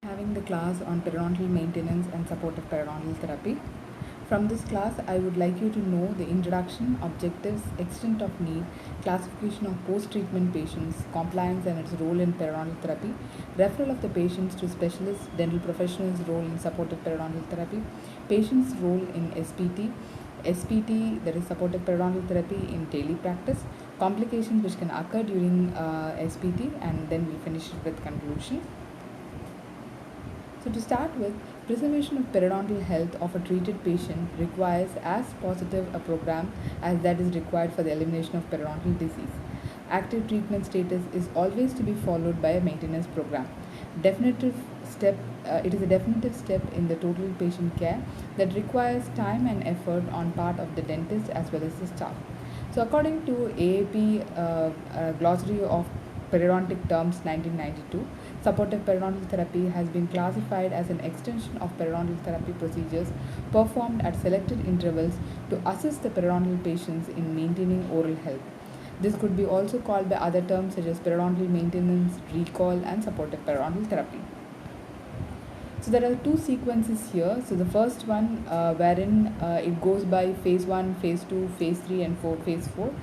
Having the class on periodontal maintenance and supportive periodontal therapy. From this class, I would like you to know the introduction, objectives, extent of need, classification of post-treatment patients, compliance and its role in periodontal therapy, referral of the patients to specialists, dental professionals' role in supportive periodontal therapy, patients' role in SPT, that is supportive periodontal therapy in daily practice, complications which can occur during SPT, and then we finish it with conclusion. So, to start with, preservation of periodontal health of a treated patient requires as positive a program as that is required for the elimination of periodontal disease. Active treatment status is always to be followed by a maintenance program. Definitive step, it is a definitive step in the total patient care that requires time and effort on part of the dentist as well as the staff. So, according to AAP Glossary of Periodontic Terms 1992, supportive periodontal therapy has been classified as an extension of periodontal therapy procedures performed at selected intervals to assist the periodontal patients in maintaining oral health. This could be also called by other terms such as periodontal maintenance, recall, and supportive periodontal therapy. So there are two sequences here. So the first one, wherein it goes by phase 1, phase 2, phase 3, and phase 4.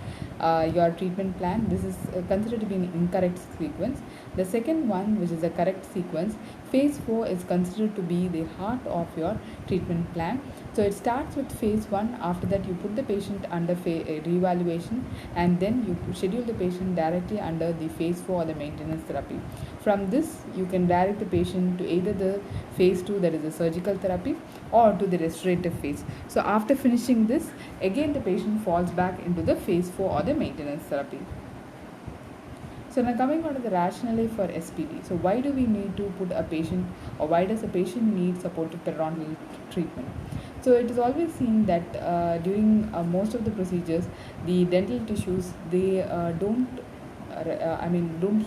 Your treatment plan. This is considered to be an incorrect sequence. The second one, which is a correct sequence, phase 4 is considered to be the heart of your treatment plan. So it starts with phase 1. After that, you put the patient under reevaluation, and then you schedule the patient directly under the phase 4 or the maintenance therapy. From this, you can direct the patient to either the phase 2, that is the surgical therapy, or to the restorative phase. So after finishing this, again the patient falls back into the phase 4 or the maintenance therapy. So now coming on to the rationale for SPT. So why do we need to put a patient, or why does a patient need supportive periodontal treatment? So it is always seen that during most of the procedures, the dental tissues, they don't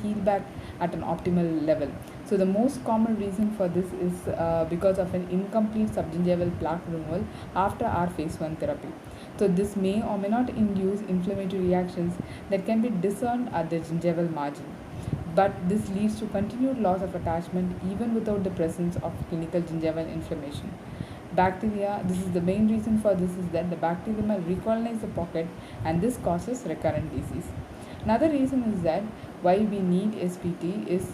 heal back at an optimal level. So the most common reason for this is because of an incomplete subgingival plaque removal after our phase 1 therapy. So this may or may not induce inflammatory reactions that can be discerned at the gingival margin. But this leads to continued loss of attachment even without the presence of clinical gingival inflammation. Bacteria, this is the main reason for this, is that the bacteria may recolonize the pocket, and this causes recurrent disease. Another reason is that why we need SPT is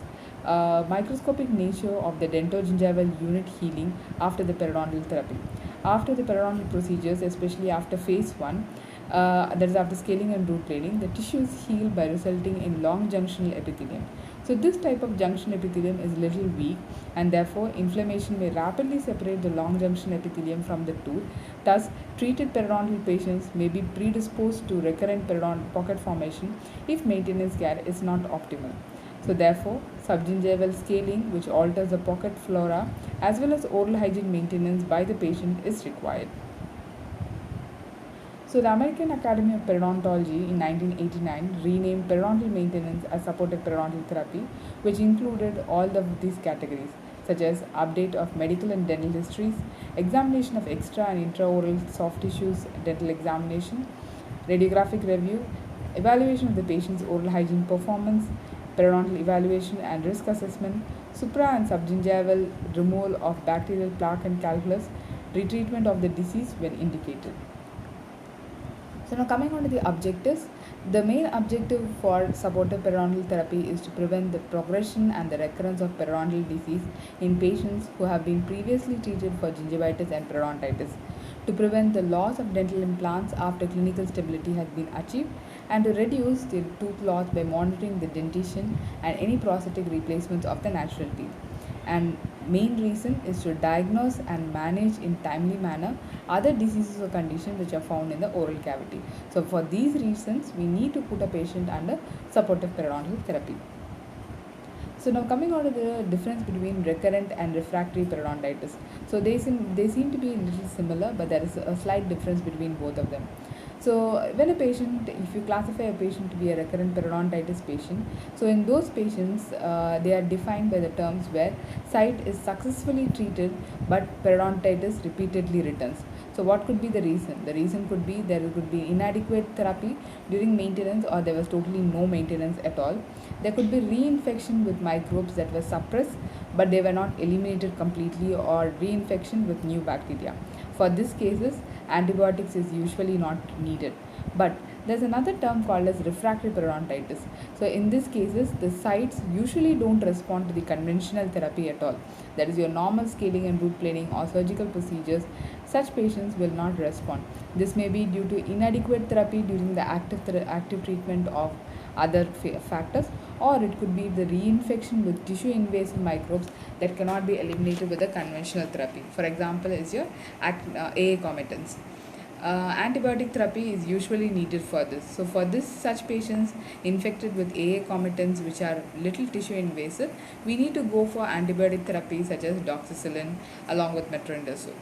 microscopic nature of the dentogingival unit healing after the periodontal therapy. After the periodontal procedures, especially after phase 1, that is after scaling and root planing, the tissues heal by resulting in long junctional epithelium. So this type of junction epithelium is little weak, and therefore inflammation may rapidly separate the long junction epithelium from the tooth. Thus, treated periodontal patients may be predisposed to recurrent periodontal pocket formation if maintenance care is not optimal. So therefore, subgingival scaling, which alters the pocket flora, as well as oral hygiene maintenance by the patient is required. So the American Academy of Periodontology in 1989 renamed periodontal maintenance as supportive periodontal therapy, which included all of these categories such as update of medical and dental histories, examination of extra and intraoral soft tissues, dental examination, radiographic review, evaluation of the patient's oral hygiene performance, periodontal evaluation and risk assessment, supra and subgingival removal of bacterial plaque and calculus, retreatment of the disease when indicated. So now coming on to the objectives, the main objective for supportive periodontal therapy is to prevent the progression and the recurrence of periodontal disease in patients who have been previously treated for gingivitis and periodontitis, to prevent the loss of dental implants after clinical stability has been achieved, and to reduce the tooth loss by monitoring the dentition and any prosthetic replacements of the natural teeth. And main reason is to diagnose and manage in timely manner other diseases or conditions which are found in the oral cavity. So for these reasons, we need to put a patient under supportive periodontal therapy. So now coming on to the difference between recurrent and refractory periodontitis. So they seem to be a little similar, but there is a slight difference between both of them. So when a patient, if you classify a patient to be a recurrent periodontitis patient, so in those patients, they are defined by the terms where site is successfully treated but periodontitis repeatedly returns. So what could be the reason? The reason could be there could be inadequate therapy during maintenance, or there was totally no maintenance at all. There could be reinfection with microbes that were suppressed but they were not eliminated completely or reinfection with new bacteria. For these cases, antibiotics is usually not needed. But there's another term called as refractory periodontitis. So in these cases, the sites usually don't respond to the conventional therapy at all. That is your normal scaling and root planing or surgical procedures. Such patients will not respond. This may be due to inadequate therapy during the active treatment of other factors, or it could be the reinfection with tissue invasive microbes that cannot be eliminated with a conventional therapy. For example, is your AA comitans. Antibiotic therapy is usually needed for this. So for this, such patients infected with AA comitants which are little tissue invasive, we need to go for antibiotic therapy such as doxycycline along with metronidazole.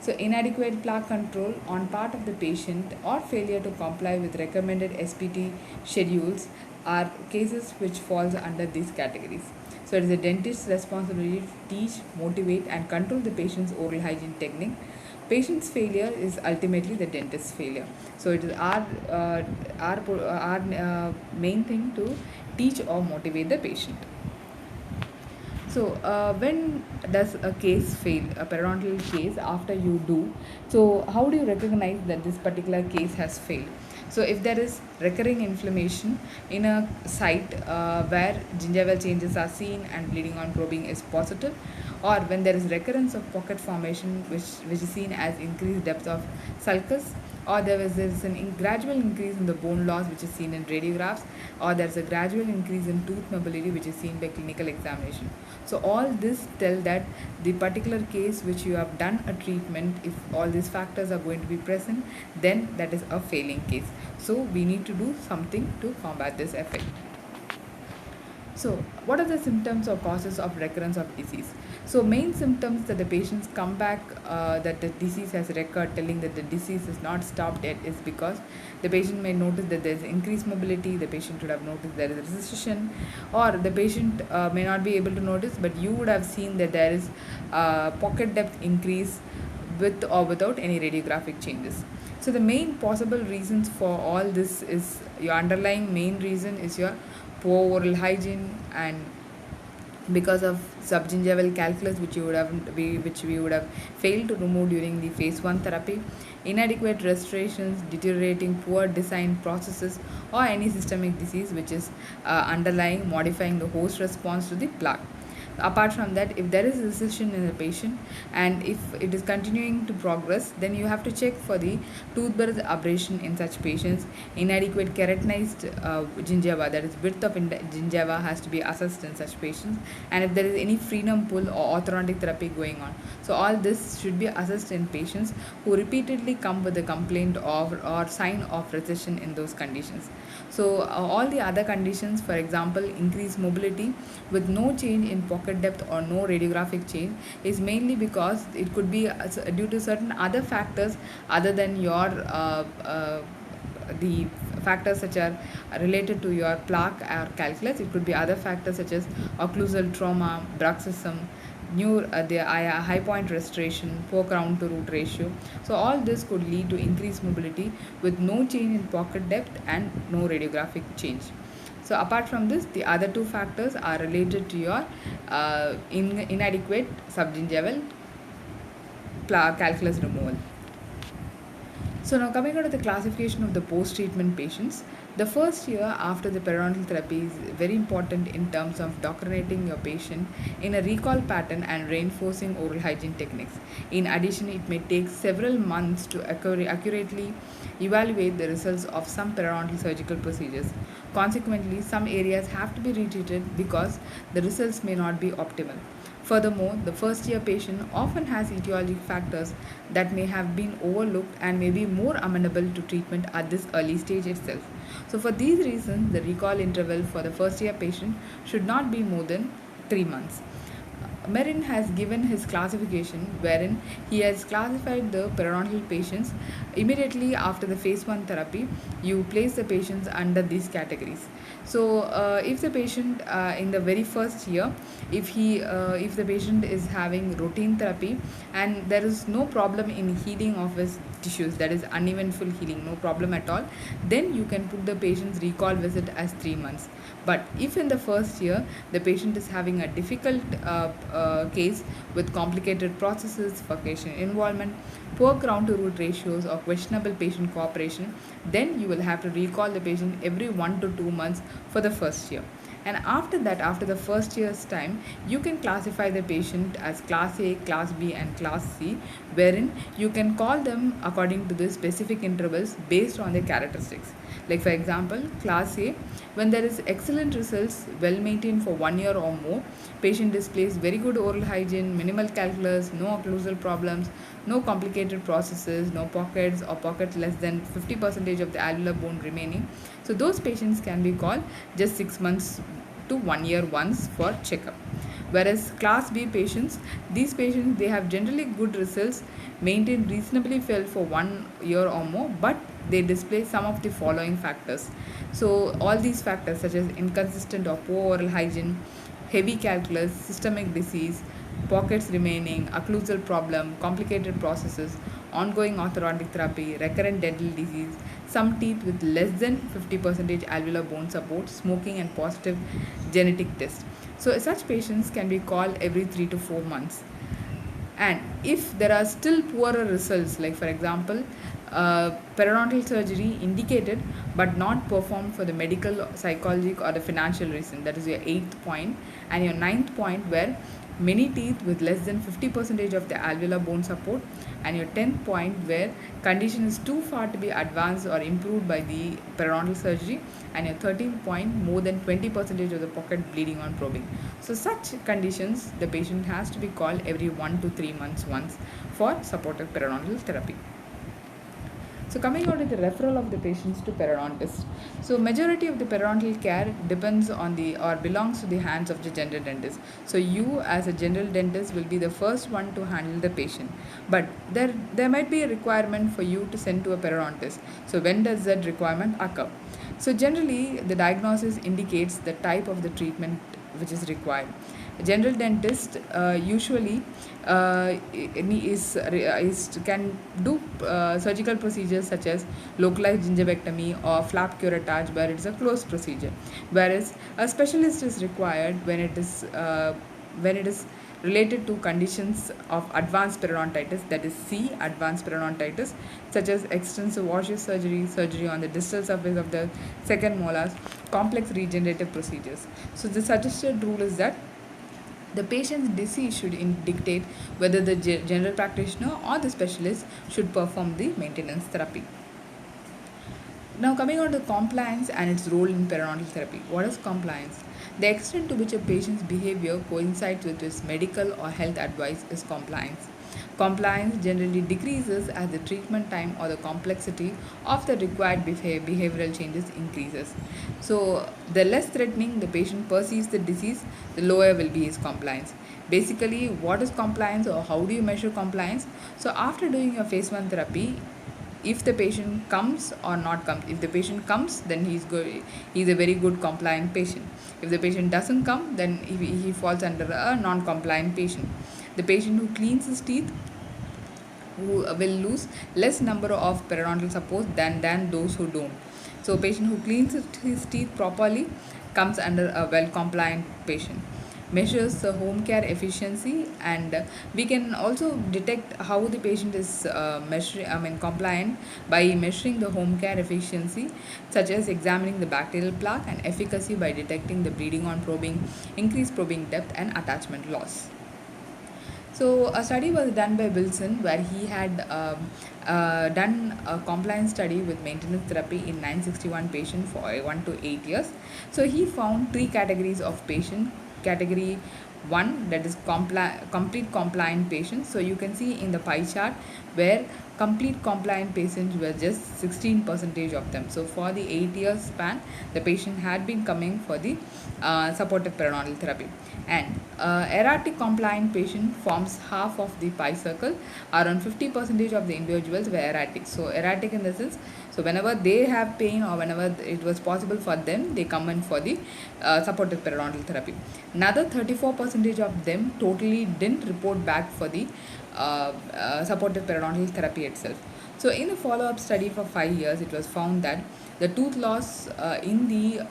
So inadequate plaque control on part of the patient or failure to comply with recommended SPT schedules are cases which falls under these categories. So it is the dentist's responsibility to teach, motivate and control the patient's oral hygiene technique. Patient's failure is ultimately the dentist's failure. So it is our main thing to teach or motivate the patient. So, when does a case fail, a periodontal case, after you do? So, how do you recognize that this particular case has failed? So, if there is recurring inflammation in a site where gingival changes are seen and bleeding on probing is positive, or when there is recurrence of pocket formation which is seen as increased depth of sulcus, or there is gradual increase in the bone loss which is seen in radiographs, or there is a gradual increase in tooth mobility which is seen by clinical examination. So all this tell that the particular case which you have done a treatment, if all these factors are going to be present, then that is a failing case. So we need to do something to combat this effect. So, what are the symptoms or causes of recurrence of disease? So, main symptoms that the patients come back that the disease has recurred, telling that the disease is not stopped yet, is because the patient may notice that there is increased mobility, the patient should have noticed there is a recession, or the patient may not be able to notice, but you would have seen that there is pocket depth increase with or without any radiographic changes. So, the main possible reasons for all this is your underlying main reason is your poor oral hygiene, and because of subgingival calculus which we would have failed to remove during the phase 1 therapy, inadequate restorations, deteriorating poor design processes, or any systemic disease which is underlying modifying the host response to the plaque. Apart from that, if there is recession in the patient and if it is continuing to progress, then you have to check for the toothbirth abrasion in such patients. Inadequate keratinized gingiva, that is width of gingiva, has to be assessed in such patients, and if there is any frenum pull or orthodontic therapy going on. So all this should be assessed in patients who repeatedly come with a complaint of or sign of recession in those conditions. So all the other conditions, for example, increased mobility with no change in pocket depth or no radiographic change, is mainly because it could be due to certain other factors other than your the factors which are related to your plaque or calculus. It could be other factors such as occlusal trauma, bruxism, the high point restoration, poor crown to root ratio. So all this could lead to increased mobility with no change in pocket depth and no radiographic change. So apart from this, the other two factors are related to your inadequate subgingival calculus removal. So now coming on to the classification of the post-treatment patients, the first year after the periodontal therapy is very important in terms of doctrinating your patient in a recall pattern and reinforcing oral hygiene techniques. In addition, it may take several months to accurately evaluate the results of some periodontal surgical procedures. Consequently, some areas have to be retreated because the results may not be optimal. Furthermore, the first year patient often has etiologic factors that may have been overlooked and may be more amenable to treatment at this early stage itself. So, for these reasons, the recall interval for the first year patient should not be more than 3 months. Merin has given his classification wherein he has classified the periodontal patients immediately after the phase 1 therapy. You place the patients under these categories. So if the patient in the very first year, if the patient is having routine therapy and there is no problem in healing of his tissues, that is uneventful healing, no problem at all, then you can put the patient's recall visit as 3 months. But if in the first year the patient is having a difficult case with complicated processes for patient involvement, poor crown to root ratios, or questionable patient cooperation, then you will have to recall the patient every 1 to 2 months for the first year. And after that, after the first year's time, you can classify the patient as class A, class B, and class C, wherein you can call them according to the specific intervals based on their characteristics. Like for example, class A, when there is excellent results, well maintained for 1 year or more, patient displays very good oral hygiene, minimal calculus, no occlusal problems, no complicated processes, no pockets or pockets less than 50% of the alveolar bone remaining. So those patients can be called just 6 months to 1 year once for checkup. Whereas class B patients, these patients, they have generally good results, maintained reasonably well for 1 year or more, but they display some of the following factors. So all these factors such as inconsistent or poor oral hygiene, heavy calculus, systemic disease, pockets remaining, occlusal problem, complicated processes, ongoing orthodontic therapy, recurrent dental disease, some teeth with less than 50% alveolar bone support, smoking, and positive genetic test. So such patients can be called every 3 to 4 months. And if there are still poorer results, like for example, periodontal surgery indicated but not performed for the medical, psychological, or the financial reason, that is your 8th point. And your 9th point, where many teeth with less than 50% of the alveolar bone support. And your 10th point, where condition is too far to be advanced or improved by the periodontal surgery. And your 13th point, more than 20% of the pocket bleeding on probing. So such conditions, the patient has to be called every 1 to 3 months once for supportive periodontal therapy. So coming on to the referral of the patients to periodontist. So majority of the periodontal care depends on the or belongs to the hands of the general dentist. So you as a general dentist will be the first one to handle the patient. But there might be a requirement for you to send to a periodontist. So when does that requirement occur? So generally the diagnosis indicates the type of the treatment which is required. A general dentist usually can do surgical procedures such as localized gingivectomy or flap curettage, where it is a closed procedure, whereas a specialist is required when it is related to conditions of advanced periodontitis, that is C, advanced periodontitis, such as extensive osseous surgery, surgery on the distal surface of the second molars, complex regenerative procedures. So the suggested rule is that the patient's disease should dictate whether the general practitioner or the specialist should perform the maintenance therapy. Now coming on to compliance and its role in periodontal therapy. What is compliance? The extent to which a patient's behavior coincides with his medical or health advice is compliance. Compliance generally decreases as the treatment time or the complexity of the required behavioral changes increases. So, the less threatening the patient perceives the disease, the lower will be his compliance. Basically, what is compliance or how do you measure compliance? So, after doing your phase 1 therapy, if the patient comes or not comes, if the patient comes, then he's a very good compliant patient. If the patient doesn't come, then he falls under a non-compliant patient. The patient who cleans his teeth who will lose less number of periodontal support than those who don't. So a patient who cleans his teeth properly comes under a well compliant patient. Measures the home care efficiency, and we can also detect how the patient is compliant by measuring the home care efficiency, such as examining the bacterial plaque, and efficacy by detecting the bleeding on probing, increased probing depth, and attachment loss. So a study was done by Wilson where he had done a compliance study with maintenance therapy in 961 patients for 1 to 8 years. So he found three categories of patient. Category 1, that is complete compliant patients. So you can see in the pie chart where complete compliant patients were just 16% of them. So for the 8 years span, the patient had been coming for the supportive periodontal therapy. And erratic compliant patient forms half of the pie circle. Around 50% of the individuals were erratic. So erratic in the sense, so whenever they have pain or whenever it was possible for them, they come in for the supportive periodontal therapy. Another 34% of them totally didn't report back for the supportive periodontal therapy itself. So in a follow-up study for 5 years, it was found that the tooth loss in the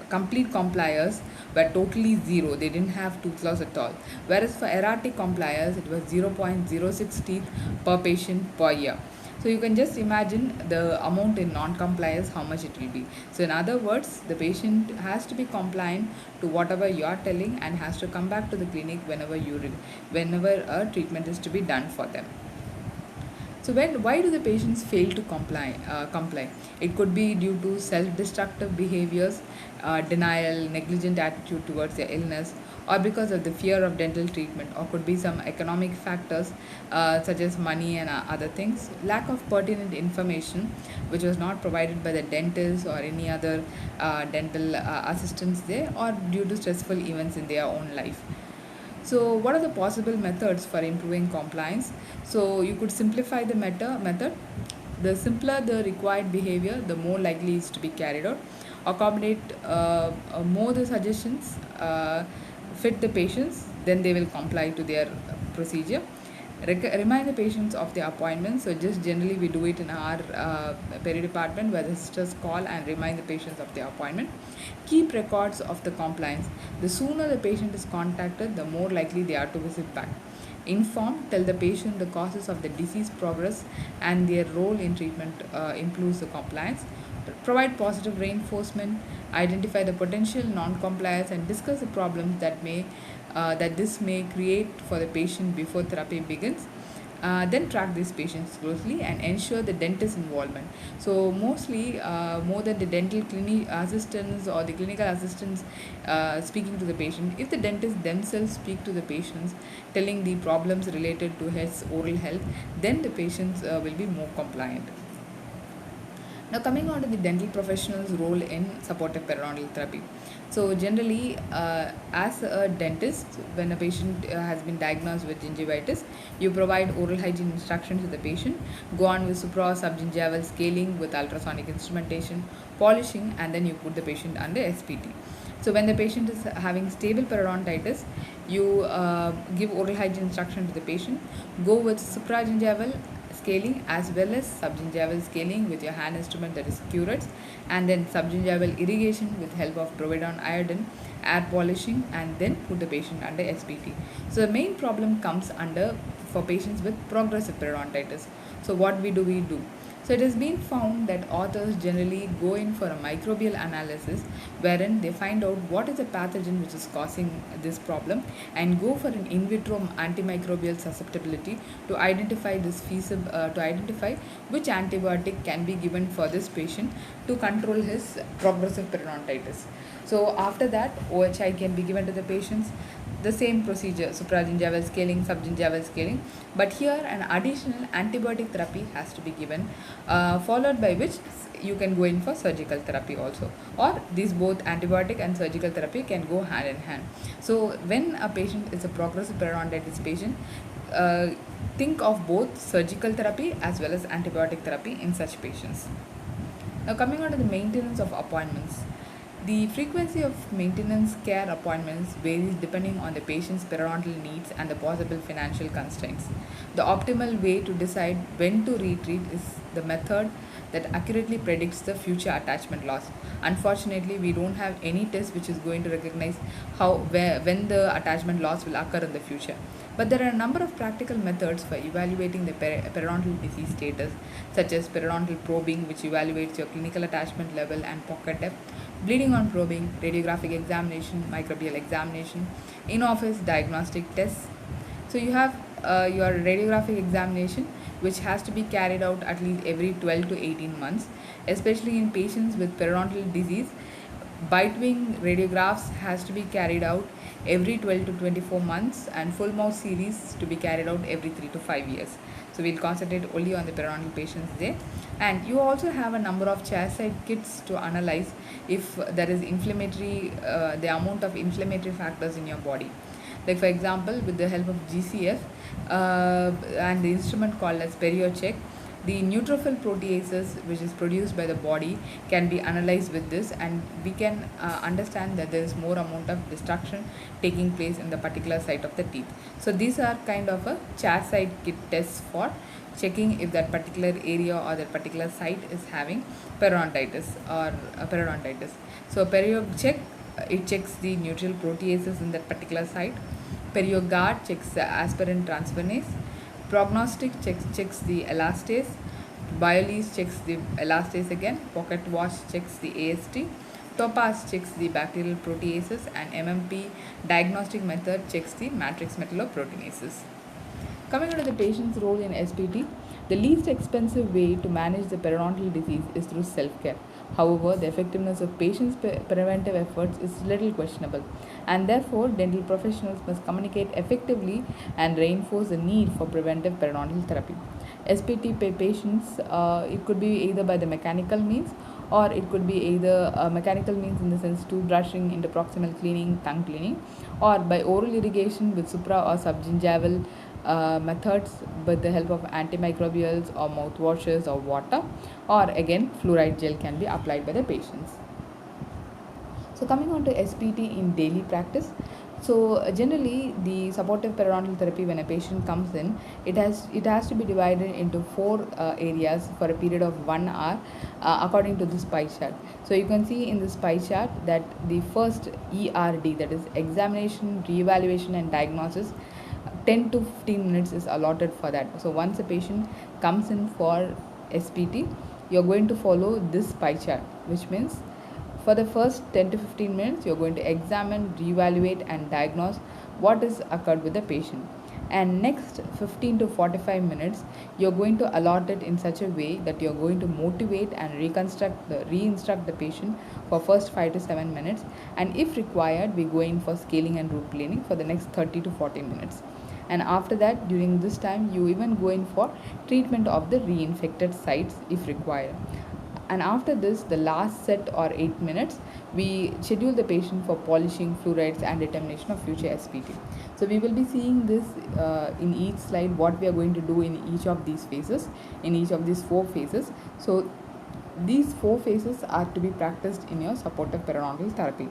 complete compliers were totally zero. They didn't have tooth loss at all. Whereas for erratic compliers, it was 0.06 teeth per patient per year. So you can just imagine the amount in non-compliance, how much it will be. So in other words, the patient has to be compliant to whatever you are telling and has to come back to the clinic whenever a treatment is to be done for them. So why do the patients fail to comply? It could be due to self-destructive behaviors, denial, negligent attitude towards their illness, or because of the fear of dental treatment, or could be some economic factors such as money and other things, lack of pertinent information which was not provided by the dentist or any other dental assistants there, or due to stressful events in their own life. So, what are the possible methods for improving compliance? So, you could simplify the method. The simpler the required behavior, the more likely is to be carried out. Accommodate more the suggestions, fit the patients, then they will comply to their procedure. Remind the patients of their appointments. So just generally we do it in our peri department where the sisters call and remind the patients of their appointment. Keep records of the compliance. The sooner the patient is contacted, the more likely they are to visit back. Inform, tell the patient the causes of the disease progress and their role in treatment improves the compliance. Provide positive reinforcement, identify the potential non-compliance and discuss the problems that this may create for the patient before therapy begins. Then track these patients closely and ensure the dentist involvement. So mostly more than the dental clinic assistants or the clinical assistants speaking to the patient, if the dentists themselves speak to the patients telling the problems related to his oral health, then the patients will be more compliant. Now, coming on to the dental professional's role in supportive periodontal therapy. So, generally, as a dentist, when a patient has been diagnosed with gingivitis, you provide oral hygiene instructions to the patient, go on with supra-subgingival scaling with ultrasonic instrumentation, polishing, and then you put the patient under SPT. So, when the patient is having stable periodontitis, you give oral hygiene instruction to the patient, go with supragingival scaling as well as subgingival scaling with your hand instrument, that is curettes, and then subgingival irrigation with help of providon iodine, air polishing, and then put the patient under SPT. So the main problem comes under for patients with progressive periodontitis. So what we do? So it has been found that authors generally go in for a microbial analysis wherein they find out what is the pathogen which is causing this problem and go for an in vitro antimicrobial susceptibility to identify to identify which antibiotic can be given for this patient to control his progressive periodontitis. So after that, OHI can be given to the patients. The same procedure, supragingival scaling, subgingival scaling, but here an additional antibiotic therapy has to be given, followed by which you can go in for surgical therapy also, or these both antibiotic and surgical therapy can go hand in hand. So when a patient is a progressive periodontitis patient, think of both surgical therapy as well as antibiotic therapy in such patients. Now coming on to the maintenance of appointments. The frequency of maintenance care appointments varies depending on the patient's periodontal needs and the possible financial constraints. The optimal way to decide when to retreat is the method that accurately predicts the future attachment loss. Unfortunately, we don't have any test which is going to recognize when the attachment loss will occur in the future. But there are a number of practical methods for evaluating the periodontal disease status, such as periodontal probing, which evaluates your clinical attachment level and pocket depth, bleeding on probing, radiographic examination, microbial examination, in-office diagnostic tests. So you have your radiographic examination, which has to be carried out at least every 12 to 18 months, especially in patients with periodontal disease. Bite wing radiographs has to be carried out every 12 to 24 months, and full mouth series to be carried out every 3 to 5 years. So we'll concentrate only on the periodontal patients there. And you also have a number of chairside kits to analyze if there is inflammatory, the amount of inflammatory factors in your body. Like for example, with the help of GCF and the instrument called as PerioCheck, the neutrophil proteases which is produced by the body can be analyzed with this, and we can understand that there is more amount of destruction taking place in the particular site of the teeth. So these are kind of a chairside kit tests for checking if that particular area or that particular site is having periodontitis or periodontitis. So perio check, it checks the neutral proteases in that particular site. Perioguard checks the aspirin transferase. Prognostic checks the elastase. Biolese checks the elastase again. Pocket wash checks the AST. Topaz checks the bacterial proteases, and MMP diagnostic method checks the matrix metalloproteinases. Coming on to the patient's role in SPT, the least expensive way to manage the periodontal disease is through self-care. However, the effectiveness of patients' preventive efforts is little questionable, and therefore, dental professionals must communicate effectively and reinforce the need for preventive periodontal therapy. SPT patients, it could be either by the mechanical means, or it could be either mechanical means in the sense tooth brushing, interproximal cleaning, tongue cleaning, or by oral irrigation with supra or subgingival methods with the help of antimicrobials or mouthwashes or water, or again fluoride gel can be applied by the patients. So coming on to SPT in daily practice. So generally the supportive periodontal therapy, when a patient comes in, it has to be divided into four areas for a period of 1 hour according to this pie chart. So you can see in this pie chart that the first ERD, that is examination, reevaluation and diagnosis, 10 to 15 minutes is allotted for that. So once a patient comes in for SPT, you're going to follow this pie chart, which means for the first 10 to 15 minutes, you're going to examine, reevaluate, and diagnose what is occurred with the patient. And next 15 to 45 minutes, you're going to allot it in such a way that you're going to motivate and reinstruct the patient for first 5 to 7 minutes. And if required, we go in for scaling and root cleaning for the next 30 to 40 minutes. And after that, during this time, you even go in for treatment of the reinfected sites if required. And after this, the last set or 8 minutes, we schedule the patient for polishing, fluorides, and determination of future SPT. So we will be seeing this in each slide, what we are going to do in each of these phases, in each of these 4 phases. So these 4 phases are to be practiced in your supportive periodontal therapy.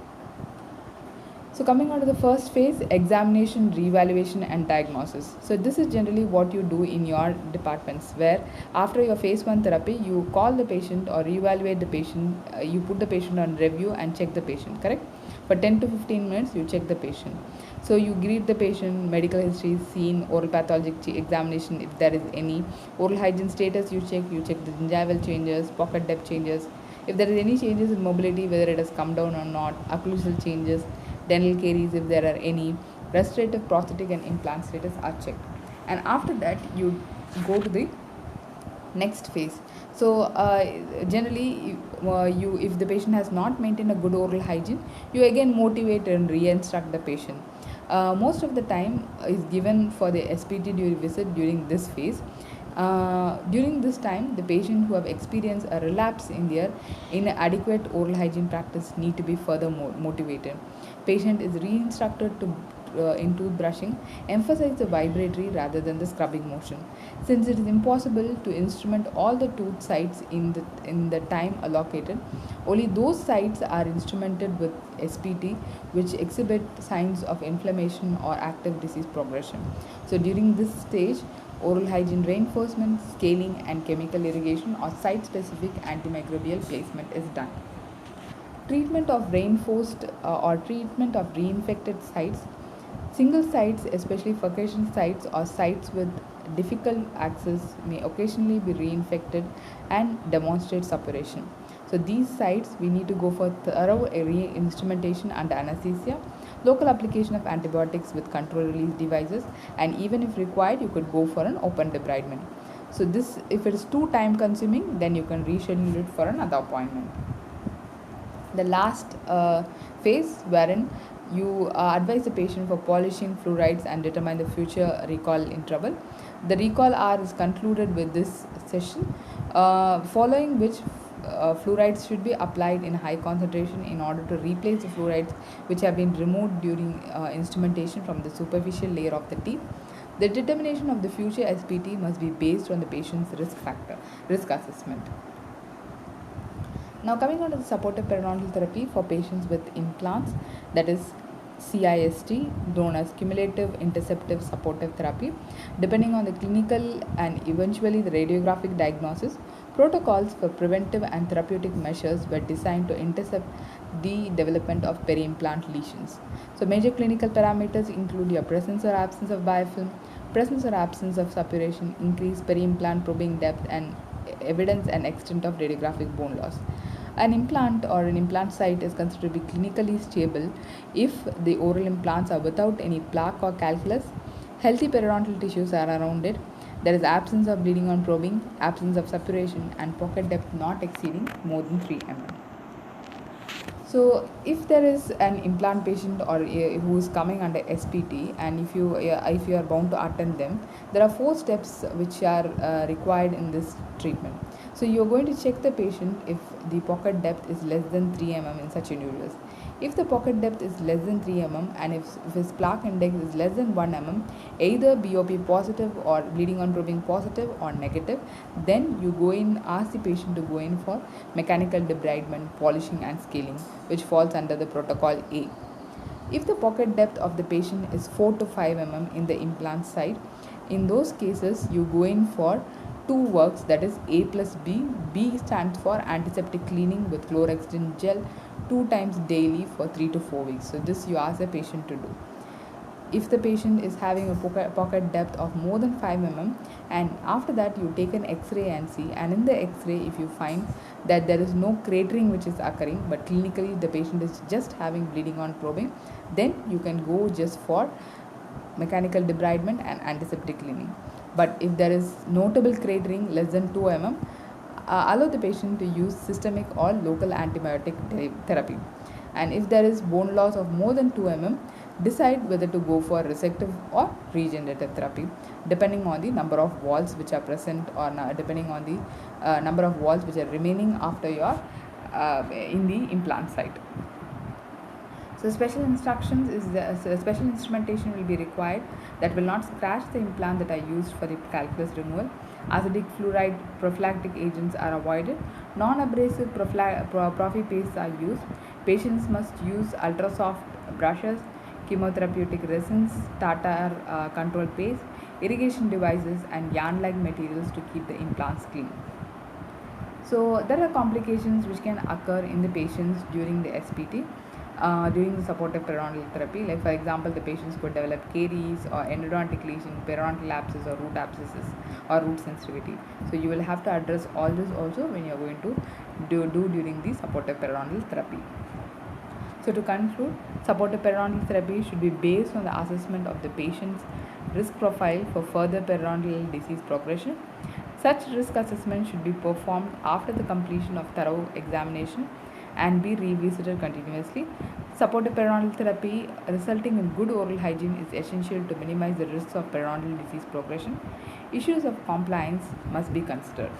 So coming on to the first phase, examination, reevaluation and diagnosis. So this is generally what you do in your departments, where after your phase 1 therapy, you call the patient or reevaluate the patient, you put the patient on review and check the patient, correct? For 10 to 15 minutes, you check the patient. So you greet the patient, medical history is seen, oral pathologic examination if there is any, oral hygiene status you check the gingival changes, pocket depth changes, if there is any changes in mobility, whether it has come down or not, occlusal changes, dental caries if there are any, restorative, prosthetic and implant status are checked. And after that, you go to the next phase. So generally, you if the patient has not maintained a good oral hygiene, you again motivate and reinstruct the patient. Most of the time is given for the SPT during visit during this phase. During this time, the patient who have experienced a relapse in their inadequate oral hygiene practice need to be further motivated. Patient is reinstructed to in toothbrushing, emphasize the vibratory rather than the scrubbing motion. Since it is impossible to instrument all the tooth sites in the time allocated, only those sites are instrumented with SPT which exhibit signs of inflammation or active disease progression. So during this stage, oral hygiene reinforcement, scaling and chemical irrigation or site-specific antimicrobial placement is done. Treatment of reinforced or treatment of reinfected sites. Single sites, especially furcation sites or sites with difficult access, may occasionally be reinfected and demonstrate suppuration. So these sites we need to go for thorough instrumentation under anesthesia, local application of antibiotics with control release devices, and even if required, you could go for an open debridement. So this, if it is too time consuming, then you can reschedule it for another appointment. The last phase, wherein you advise the patient for polishing fluorides and determine the future recall interval. The recall hour is concluded with this session, following which fluorides should be applied in high concentration in order to replace the fluorides which have been removed during instrumentation from the superficial layer of the teeth. The determination of the future SPT must be based on the patient's risk assessment. Now coming on to the supportive periodontal therapy for patients with implants, that is CIST, known as cumulative interceptive supportive therapy. Depending on the clinical and eventually the radiographic diagnosis, protocols for preventive and therapeutic measures were designed to intercept the development of peri-implant lesions. So major clinical parameters include your presence or absence of biofilm, presence or absence of suppuration, increased peri-implant probing depth, and evidence and extent of radiographic bone loss. An implant or an implant site is considered to be clinically stable if the oral implants are without any plaque or calculus, healthy periodontal tissues are around it, there is absence of bleeding on probing, absence of suppuration, and pocket depth not exceeding more than 3 mm. So, if there is an implant patient or who is coming under SPT, and if you are bound to attend them, there are 4 steps which are required in this treatment. So, you are going to check the patient if the pocket depth is less than 3 mm in such individuals. If the pocket depth is less than 3 mm and if his plaque index is less than 1 mm, either BOP positive or bleeding on probing positive or negative, then you go in, ask the patient to go in for mechanical debridement, polishing, and scaling, which falls under the protocol A. If the pocket depth of the patient is 4 to 5 mm in the implant site, in those cases you go in for 2 works, that is A plus B. B stands for antiseptic cleaning with chlorhexidine gel 2 times daily for 3 to 4 weeks. So this you ask the patient to do. If the patient is having a pocket depth of more than 5 mm, and after that you take an X-ray and see, and in the X-ray if you find that there is no cratering which is occurring but clinically the patient is just having bleeding on probing, then you can go just for mechanical debridement and antiseptic cleaning. But if there is notable cratering less than 2 mm, allow the patient to use systemic or local antibiotic therapy. And if there is bone loss of more than 2 mm, decide whether to go for resective or regenerative therapy, depending on the number of walls which are present, or depending on the number of walls which are remaining after your in the implant site. So special instructions is special instrumentation will be required that will not scratch the implant that are used for the calculus removal. Acidic fluoride prophylactic agents are avoided. Non-abrasive prophy pastes are used. Patients must use ultra-soft brushes, chemotherapeutic resins, tartar control paste, irrigation devices, and yarn-like materials to keep the implants clean. So there are complications which can occur in the patients during the SPT. During the supportive periodontal therapy, like for example, the patients could develop caries or endodontic lesion, periodontal abscess or root abscesses or root sensitivity. So you will have to address all this also when you are going to do during the supportive periodontal therapy. So to conclude, supportive periodontal therapy should be based on the assessment of the patient's risk profile for further periodontal disease progression. Such risk assessment should be performed after the completion of thorough examination and be revisited continuously. Supportive periodontal therapy resulting in good oral hygiene is essential to minimize the risks of periodontal disease progression. Issues of compliance must be considered.